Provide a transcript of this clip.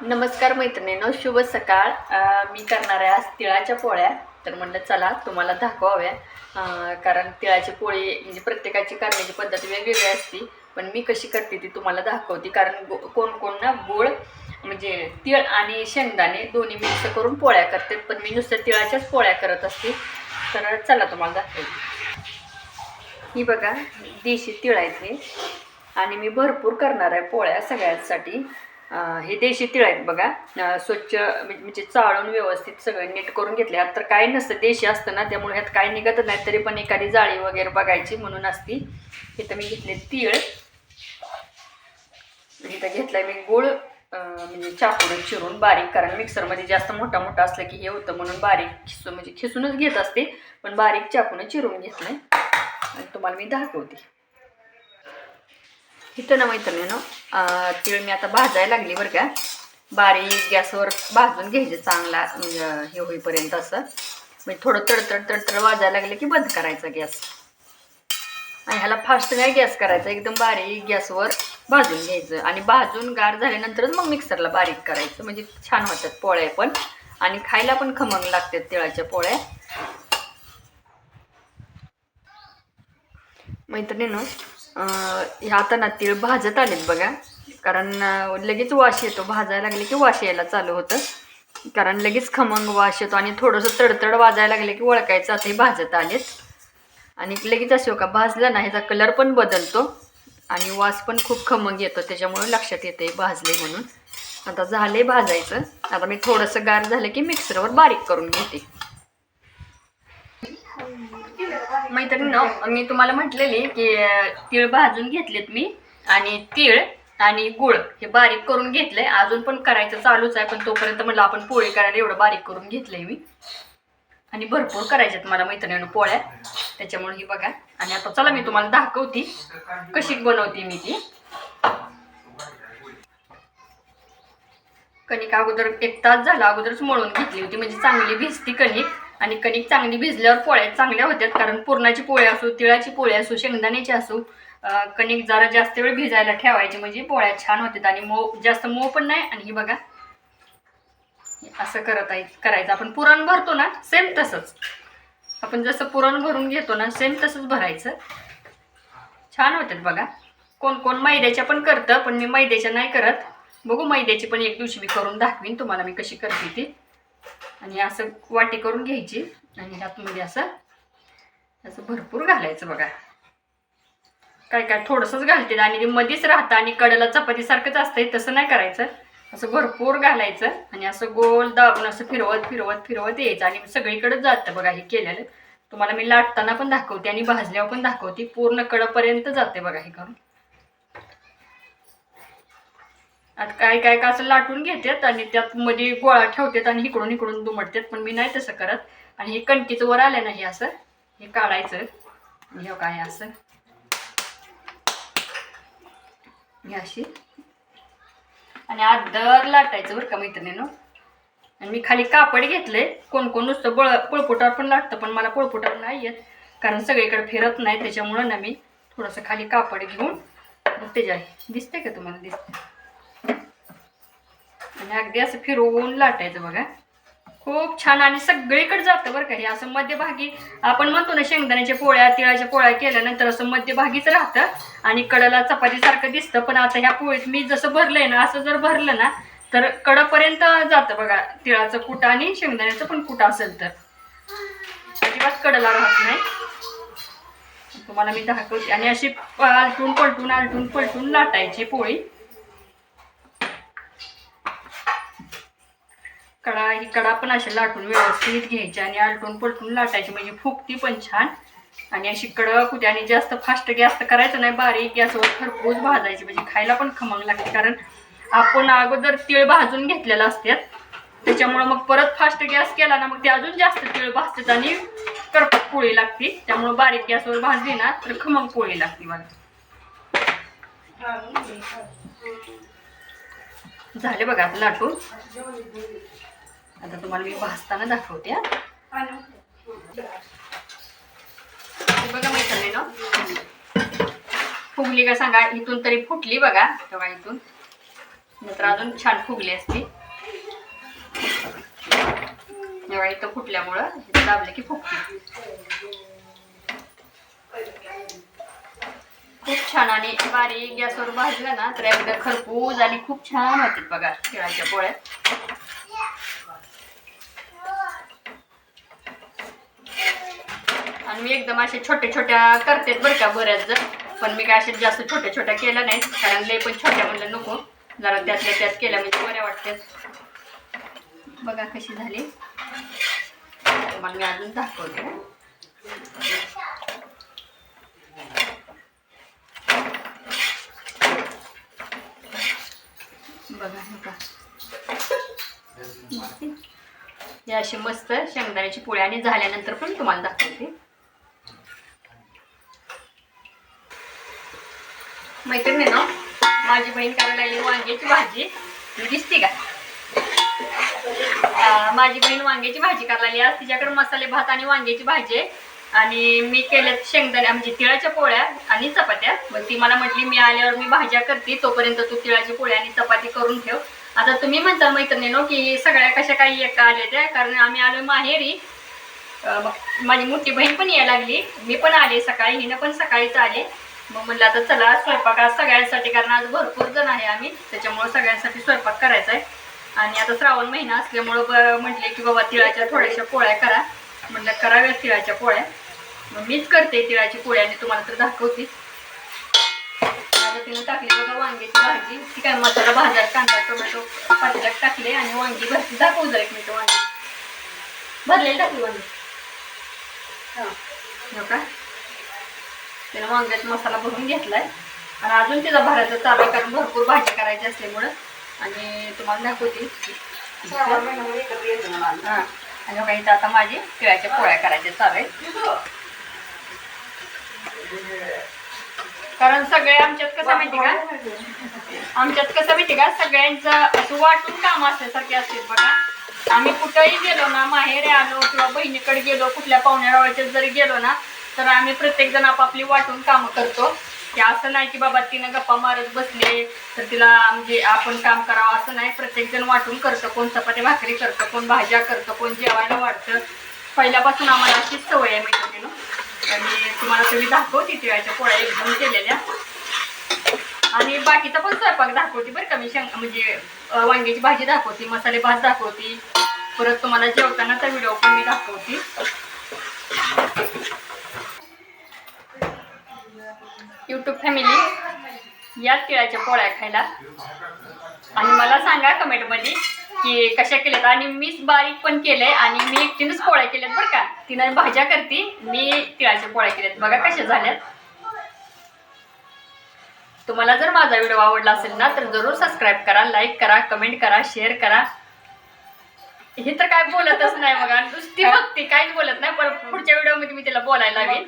नमस्कार मैत्रिणींनो, शुभ सकाळ. मी करणार आहे आज तिळाच्या पोळ्या. तर म्हणलं चला तुम्हाला दाखवाव्या. कारण तिळाची पोळी म्हणजे प्रत्येकाची करण्याची पद्धत वेगवेगळी असते, पण मी कशी करते ती तुम्हाला दाखवते. कारण कोण कोण ना गूळ म्हणजे तिळ आणि शेंगदाणे दोन्ही मिक्स करून पोळ्या करतात, पण मी नुसत्या तिळाच्याच पोळ्या करत असते. तर चला तुम्हाला दाखवते. ही बघा देशी तिळ आहेत हे, आणि मी भरपूर करणार आहे पोळ्या सगळ्यांसाठी. हे देशी तिळ आहेत बघा. स्वच्छ म्हणजे चाळून व्यवस्थित सगळं नीट करून घेतले. आता तर काय नसतं, देशी असतं ना, त्यामुळे ह्यात काय निघत नाही. तरी पण एखादी जाळी वगैरे बघायची म्हणून असती. इथं मी घेतले तीळ, इथं घेतलाय मी गूळ म्हणजे चाकून चिरून बारीक. कारण मिक्सरमध्ये जास्त मोठा मोठा असलं की हे होतं, म्हणून बारीक म्हणजे खिसूनच घेत असते, पण बारीक चाकून चिरून घेतलंय आणि तुम्हाला मी दाखवते. इथं ना मैत्रिणीनो तीळ मी आता भाजायला लागली बरं का. बारीक गॅसवर भाजून घ्यायचे चांगला, म्हणजे हे होईपर्यंत असं. म्हणजे थोडं तडतड तडतड वाजायला लागले की बंद करायचा गॅस. आणि ह्याला फास्ट नाही गॅस करायचा, एकदम बारीक गॅसवर भाजून घ्यायचं. आणि भाजून गार झाल्यानंतरच मग मिक्सरला बारीक करायचं, म्हणजे छान होतात पोळ्या पण, आणि खायला पण खमंग लागतात तिळाच्या पोळ्या. मैत्रिणींनो ह्या आता ना तीळ भाजत आलेत बघा. कारण लगेच वास येतो, भाजायला लागले की वास यायला चालू होतं. कारण लगेच खमंग वास येतो आणि थोडंसं तडतड वाजायला लागले की ओळखायचं आता हे भाजत आलेत. आणि लगेच असं का भाजलं ना, ह्याचा कलर पण बदलतो आणि वास पण खूप खमंग येतो, त्याच्यामुळे लक्षात येते भाजले म्हणून. आता झाले भाजायचं. आता मी थोडंसं गार झालं की मिक्सरवर बारीक करून घेते. मैत्रिणींनो मी तुम्हाला म्हटलेली की तीळ भाजून घेतलेत मी, आणि तीळ आणि गुळ हे बारीक करून घेतलंय. अजून पण करायचं चालूच आहे, पण तोपर्यंत म्हटलं आपण पोळी करायला एवढं बारीक करून घेतलंय मी. आणि भरपूर करायच्यात मला मैत्रिणींनो पोळ्या, त्याच्यामुळे ही बघा. आणि आता चला मी तुम्हाला दाखवते कशी बनवते मी ती. कणिक अगोदर 1 तास झाला अगोदरच मळून घेतली होती, म्हणजे चांगली भिजती कणिक. आणि कणिक चांगली भिजल्यावर पोळ्या चांगल्या होत्यात. कारण पुरणाची पोळी असो, तिळाची पोळी असो, शेंगदाण्याची असो, कणिक जरा जास्त वेळ भिजायला ठेवायची, म्हणजे पोळ्या छान होतात. आणि जास्त मऊ पण नाही. आणि ही बघा असं करायचं. आपण पुरण भरतो ना, सेम तसंच आपण जसं पुरण भरून घेतो ना, सेम तसंच भरायचं. छान होतात बघा. कोण कोण मैद्याच्या पण करतं, पण मी मैद्याच्या नाही करत. बघू मैद्याची पण एक दिवशी मी करून दाखवीन तुम्हाला मी कशी करते ती. आणि असं वाटी करून घ्यायची आणि ह्यातमध्ये असं भरपूर घालायचं बघा. काय काय थोडंसंच घालते आणि ते मध्येच राहतं आणि कडेला चपातीसारखंच असतंय, तसं नाही करायचं. असं भरपूर घालायचं आणि असं गोल दाबून असं फिरवत फिरवत फिरवत यायचं आणि सगळीकडे जातं बघा हे केलेलं. तुम्हाला मी लाटताना पण दाखवते आणि भाजल्यावर पण दाखवते. पूर्ण कडेपर्यंत जाते बघा हे करून. आता काय काय का असं लाटून घेतात आणि त्यात मध्ये गोळा ठेवतात आणि इकडून इकडून दुमडतात, पण मी नाही तसं करत. आणि हे कणकीचं वर आलं ना, हे असं हे काढायचं. हे काय असं हे अशी आणि आदर लाटायचं बरं का मैत्रिणींनो. आणि मी खाली कापड घेतले. कोण कोण नुसतं पोळपोटावर पण लाटतं, पण मला पोळपोटावर नाही येत, कारण सगळीकडे फिरत नाही. त्याच्यामुळं ना मी थोडंसं खाली कापड घेऊन त्याच्या दिसते का तुम्हाला, दिसते. आणि अगदी असं फिरवून लाटायचं बघा. खूप छान आणि सगळीकडे जातं बरं का हे. असं मध्यभागी आपण म्हणतो ना शेंगदाण्याच्या पोळ्या, तिळाच्या पोळ्या केल्यानंतर असं मध्यभागीच राहतं आणि कडेला चपातीसारखं दिसतं. पण आता ह्या पोळीत मी जसं भरलंय ना, असं जर भरलं ना, तर कडेपर्यंत जातं बघा. तिळाचं कूट आणि शेंगदाण्याचं पण कूट असेल तर अजिबात कडेला राहत नाही. तुम्हाला मी दाखवते. आणि अशी आलटून पलटून लाटायची पोळी. कडा पण अशा लाटून व्यवस्थित घ्यायची आणि आलटून पलटून लाटायची, म्हणजे फुगती पण छान. आणि अशी कडक होते. आणि जास्त फास्ट गॅस करायचं नाही, बारीक गॅसवर खरपूस भाजायची, म्हणजे खायला पण खमंग लागते. कारण आपण अगोदर तीळ भाजून घेतलेलं असतात, त्याच्यामुळं मग परत फास्ट गॅस केला ना, मग ते अजून जास्त तीळ भाजतात आणि करपट पोळी लागते. त्यामुळं बारीक गॅसवर भाजली ना तर खमंग पोळी लागते मला. झाले बघा आता लाटून. आता तुम्हाला मी भाजताना दाखवते. बघा मैत्रिणींनो फुगली का सांगा. इथून तरी फुटली बघा तेव्हा. इथून नंतर अजून छान फुगली असती. एवढा इथं फुटल्यामुळं इथं दाबले की फुगते. खूप छान आणि बारीक गॅसवर भाजलं ना तर एकदा खरपूस आणि खूप छान होतात बघा तिळाच्या पोळ्या. आणि मी एकदम अशा छोट्या छोट्या करते बरं का बऱ्याच जण, पण मी काय अशा जास्त छोट्या छोट्या केल्या नाहीत, कारण लय पण छोट्या म्हणलं नको, जरा त्यातल्या त्यात केल्या म्हणजे बऱ्या वाटतात. बघा कशी झाली, तुम्हाला मी अजून दाखवते. बघा बघा हे अशी मस्त शेंगदाण्याची पोळी, आणि झाल्यानंतर पण तुम्हाला दाखवते. मैत्रिणींनो, माझी बहीण करायला लागली वांग्याची भाजी. दिसते का? माझी बहीण वांग्याची भाजी करायला लागली. आज तिच्याकडे मसाले भात आणि वांग्याची भाजी आहे, आणि मी केल्यात शेंगदाण्या म्हणजे तिळाच्या पोळ्या आणि चपात्या. मग ती मला म्हटली मी आल्यावर मी भाज्या करते, तोपर्यंत तू तिळाची पोळ्या आणि चपाती करून ठेव. आता तुम्ही म्हणता मैत्रिणींनो की सगळ्या कशा काही एका आल्या त्या, कारण आम्ही आलो माहेरी. माझी मोठी बहीण पण यायला लागली, मी पण आले सकाळी, हिनं पण सकाळीच आले. मग म्हणलं आता चला स्वयंपाक आज सगळ्यांसाठी, कारण आज भरपूर जण आहे आम्ही, त्याच्यामुळं सगळ्यांसाठी स्वयंपाक करायचा आहे. आणि आता श्रावण महिना असल्यामुळं म्हटले की बाबा तिळाच्या थोड्याशा पोळ्या करा. म्हटलं कराव्यात तिळाच्या पोळ्या. मग मीच करते तिळाची पोळ्या आणि तुम्हाला तर दाखवते. आता तिने टाकली बघा वांग्याची भाजी. ती काय मसाला भाज्या, कांदा टोमॅटो पातेल्यात टाकले आणि वांगी भरती. दाखवू जरा एक मिनिट वांगी भरलेली टाकली वांगी. हो का? तिने वांग्याचा मसाला भरून घेतलाय आणि अजून तिचा भरायचा चालू आहे, कारण भरपूर भाजी करायची असल्यामुळं. आणि तुम्हाला दाखवते. हां, आणि बघा इथं आता माझी तिळाच्या पोळ्या करायच्या चालू आहेत. कारण सगळे आमच्यात कसं माहिती का, सगळ्यांचं असं वाटून काम असल्यासारखे असते बघा. आम्ही कुठंही गेलो ना, माहेरी आलो किंवा बहिणीकडे गेलो, कुठल्या पाहुण्यारावळ्याच्यात जरी गेलो ना, तर आम्ही प्रत्येक जण आपापली वाटून कामं करतो. की असं नाही की बाबा तिनं गप्पा मारत बसले तर तिला म्हणजे आपण काम करावं, असं नाही. प्रत्येक जण वाटून करतं. कोण चपाती भाकरी करतं, कोण भाज्या करतं, कोण जेवायला वाटतं. पहिल्यापासून आम्हाला अशीच सवय आहे मैत्रिणीनं. आणि तुम्हाला तुम्ही दाखवते तिळाच्या पोळ्या एकदम केलेल्या, आणि बाकीचा पण स्वयंपाक दाखवते बरं का मी. म्हणजे वांग्याची भाजी दाखवते, मसाले भात दाखवते, परत तुम्हाला जेवतानाचा व्हिडिओ पण मी दाखवते. यूट्यूब फॅमिली, या तिळाच्या पोळ्या खायला, आणि मला सांगा कमेंटमध्ये की कशा केल्यात. आणि मीच बारीक पण केलंय, आणि मी एकटीनंच पोळ्या केल्यात बरं का. तिनं भाज्या करते, मी तिळाच्या पोळ्या केल्यात. बघा कशा झाल्यात. तुम्हाला जर माझा व्हिडिओ आवडला असेल ना तर जरूर सबस्क्राईब करा, लाईक करा, कमेंट करा, शेअर करा. हे तर काय बोलतच नाही बघा, नुसती बघते, काहीच बोलत नाही. पण पुढच्या व्हिडिओमध्ये मी तिला बोलायला लागेल.